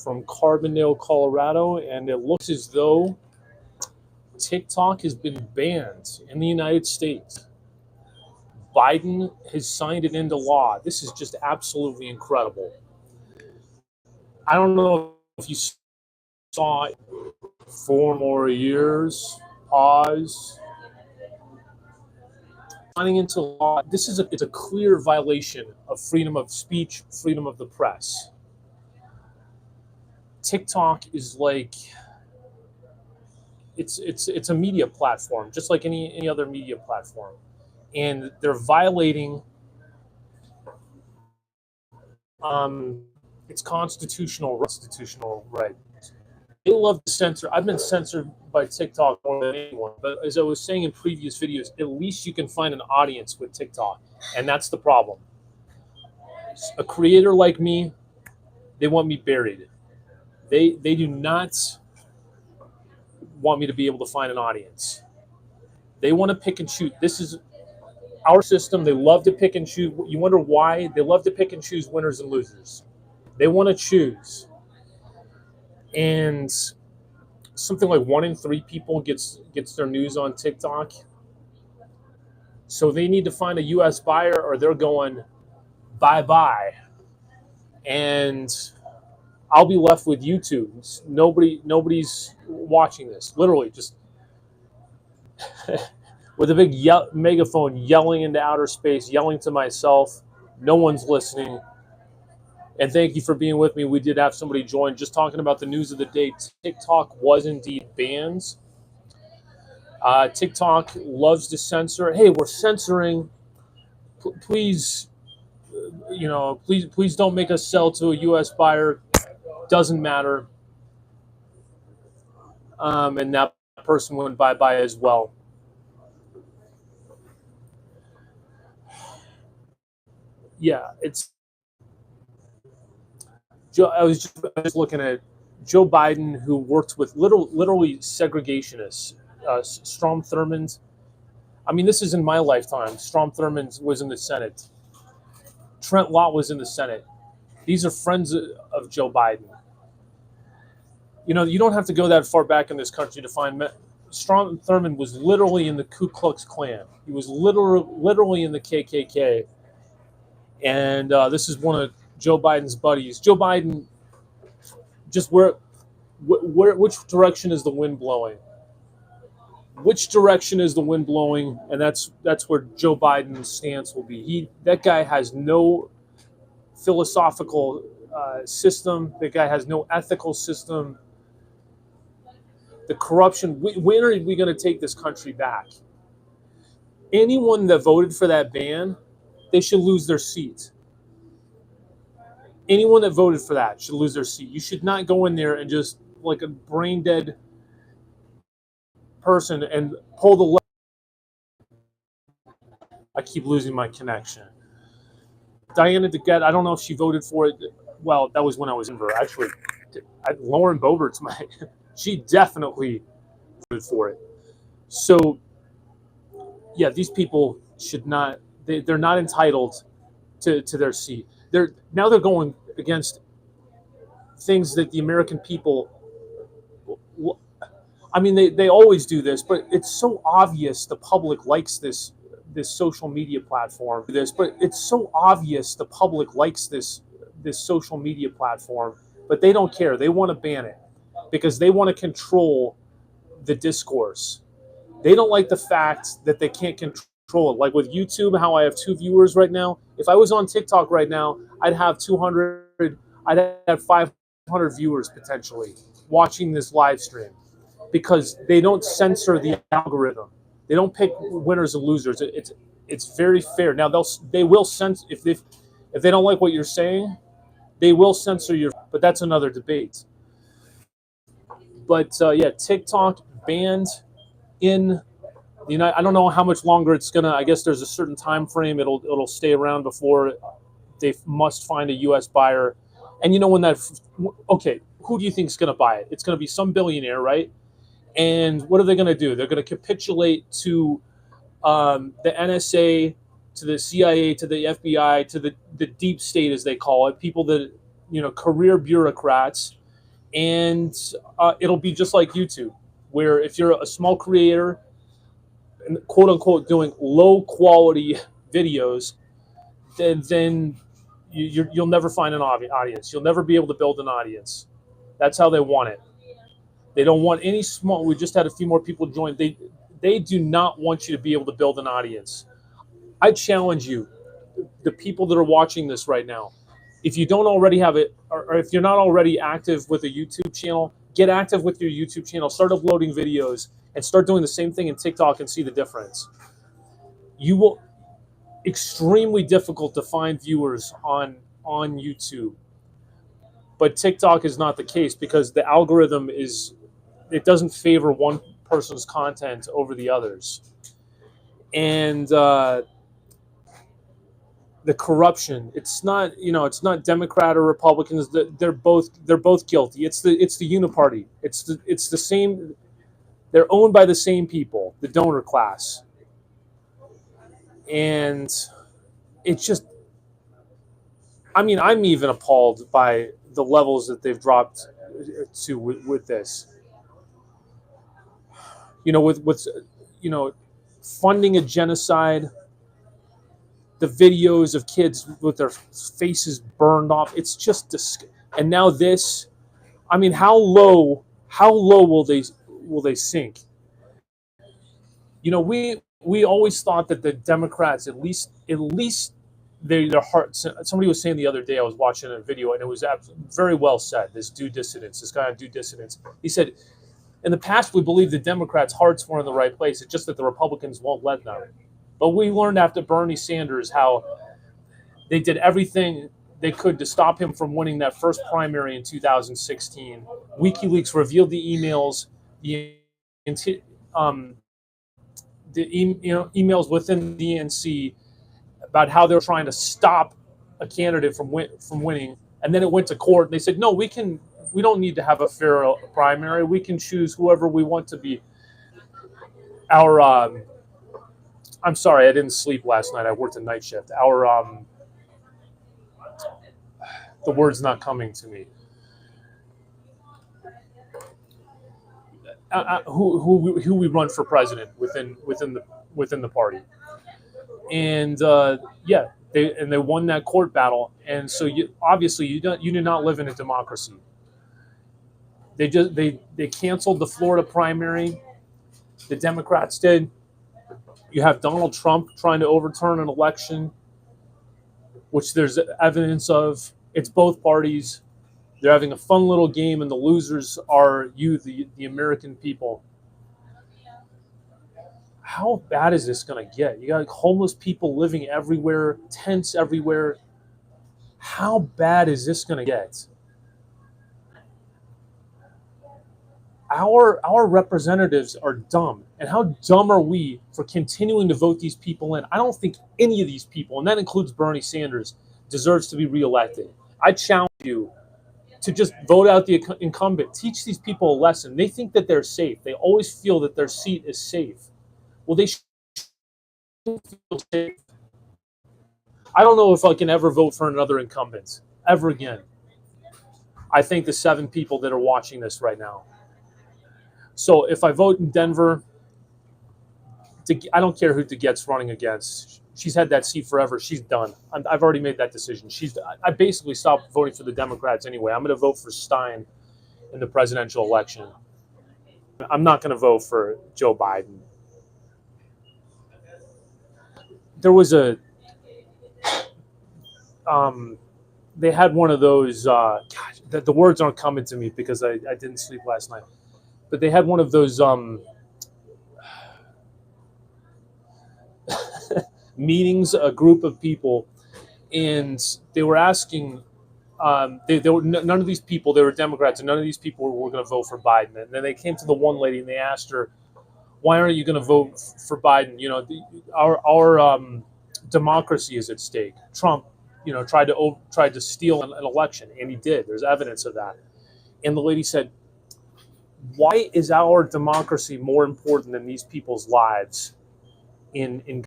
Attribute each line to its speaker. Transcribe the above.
Speaker 1: from Carbondale, Colorado, and it looks as though TikTok has been banned in the United States. Biden has signed it into law. This is just absolutely incredible. I don't know if you saw it. 4 more years, pause. Signing into law, it's a clear violation of freedom of speech, freedom of the press. TikTok is like it's a media platform, just like any other media platform, and they're violating its constitutional right. They love to censor. I've been censored by TikTok more than anyone, but as I was saying in previous videos, at least you can find an audience with TikTok, and that's the problem. A creator like me, they want me buried. They do not want me to be able to find an audience. They want to pick and choose. This is our system. They love to pick and choose. You wonder why? They love to pick and choose winners and losers. They want to choose. And something like 1 in 3 people gets their news on TikTok. So they need to find a US buyer or they're going bye-bye. And I'll be left with YouTube. Nobody's watching this. Literally just with a big megaphone yelling into outer space, yelling to myself. No one's listening. And thank you for being with me. We did have somebody join. Just talking about the news of the day. TikTok was indeed banned. TikTok loves to censor. Hey, we're censoring. Please, please don't make us sell to a U.S. buyer. Doesn't matter. And that person went bye-bye as well. Yeah, I was just looking at Joe Biden, who worked with literally segregationists, Strom Thurmond. I mean, this is in my lifetime. Strom Thurmond was in the Senate. Trent Lott was in the Senate. These are friends of Joe Biden. You know, you don't have to go that far back in this country to find Strom Thurmond was literally in the Ku Klux Klan. He was literally in the KKK. And this is one of Joe Biden's buddies. Joe Biden, just which direction is the wind blowing? Which direction is the wind blowing? And that's where Joe Biden's stance will be. That guy has no philosophical system. That guy has no ethical system. The corruption. When are we going to take this country back? Anyone that voted for that ban, they should lose their seat. Anyone that voted for that should lose their seat. You should not go in there and just like a brain dead person and pull the I keep losing my connection. Diana DeGette, I don't know if she voted for it. Well, that was when I was in Denver. Actually, Lauren Boebert's she definitely voted for it. So, yeah, these people should not, they're not entitled to their seat. They're going against things that the American people, I mean, they always do this, but it's so obvious the public likes this social media platform. But it's so obvious the public likes this social media platform, but they don't care. They want to ban it because they want to control the discourse. They don't like the fact that they can't control it. Like with YouTube, how I have 2 viewers right now. If I was on TikTok right now, I'd have 200, I'd have 500 viewers potentially watching this live stream because they don't censor the algorithm. They don't pick winners and losers. It's very fair. Now they will censor if they don't like what you're saying, they will censor your. But that's another debate. But yeah, TikTok banned in the United. I don't know how much longer it's gonna. I guess there's a certain time frame. It'll stay around before they must find a U.S. buyer. And you know when that. Okay, who do you think is gonna buy it? It's gonna be some billionaire, right? And what are they going to do? They're going to capitulate to the NSA, to the CIA, to the FBI, to the deep state, as they call it, people that, career bureaucrats And it'll be just like YouTube, where if you're a small creator, quote unquote, doing low quality videos, then you'll never find an audience. You'll never be able to build an audience. That's how they want it. They don't want any small. We just had a few more people join. They do not want you to be able to build an audience. I challenge you, the people that are watching this right now, if you don't already have it, or if you're not already active with a YouTube channel, get active with your YouTube channel. Start uploading videos and start doing the same thing in TikTok and see the difference. You will extremely difficult to find viewers on YouTube, but TikTok is not the case because the algorithm it doesn't favor one person's content over the others, and the corruption. It's not it's not Democrat or Republicans. They're both guilty. It's the uniparty. It's the same. They're owned by the same people, the donor class, and it's just. I mean, I'm even appalled by the levels that they've dropped to with this. With funding a genocide, the videos of kids with their faces burned off. It's just and now this. I mean, how low will they sink? We always thought that the Democrats at least their hearts. Somebody was saying the other day, I was watching a video and it was very well said. This guy on due dissidence. He said, in the past we believed the Democrats' hearts were in the right place. It's just that the Republicans won't let them. But we learned after Bernie Sanders how they did everything they could to stop him from winning that first primary in 2016. WikiLeaks revealed the emails, emails within the DNC about how they were trying to stop a candidate from winning, and then it went to court, and they said, no, we don't need to have a fair primary. We can choose whoever we want to be our. I'm sorry, I didn't sleep last night. I worked a night shift. The word's not coming to me. Who we run for president within the party, and they won that court battle, and so obviously you do not live in a democracy. They canceled the Florida primary. The Democrats did. You have Donald Trump trying to overturn an election, which there's evidence of. It's both parties. They're having a fun little game, and the losers are you, the American people. How bad is this going to get? You got homeless people living everywhere, tents everywhere. How bad is this going to get? Our representatives are dumb. And how dumb are we for continuing to vote these people in? I don't think any of these people, and that includes Bernie Sanders, deserves to be reelected. I challenge you to just vote out the incumbent. Teach these people a lesson. They think that they're safe. They always feel that their seat is safe. Well, they should feel safe. I don't know if I can ever vote for another incumbent ever again. I think the 7 people that are watching this right now. So if I vote in Denver, I don't care who DeGette's running against. She's had that seat forever. She's done. I've already made that decision. I basically stopped voting for the Democrats anyway. I'm going to vote for Stein in the presidential election. I'm not going to vote for Joe Biden. There was they had one of those, the words aren't coming to me because I didn't sleep last night. But they had one of those meetings, a group of people, and they were asking, they were none of these people, they were Democrats, and none of these people were going to vote for Biden. And then they came to the one lady and they asked her, why aren't you going to vote for Biden? Our democracy is at stake. Trump, tried to steal an election, and he did. There's evidence of that. And the lady said, why is our democracy more important than these people's lives in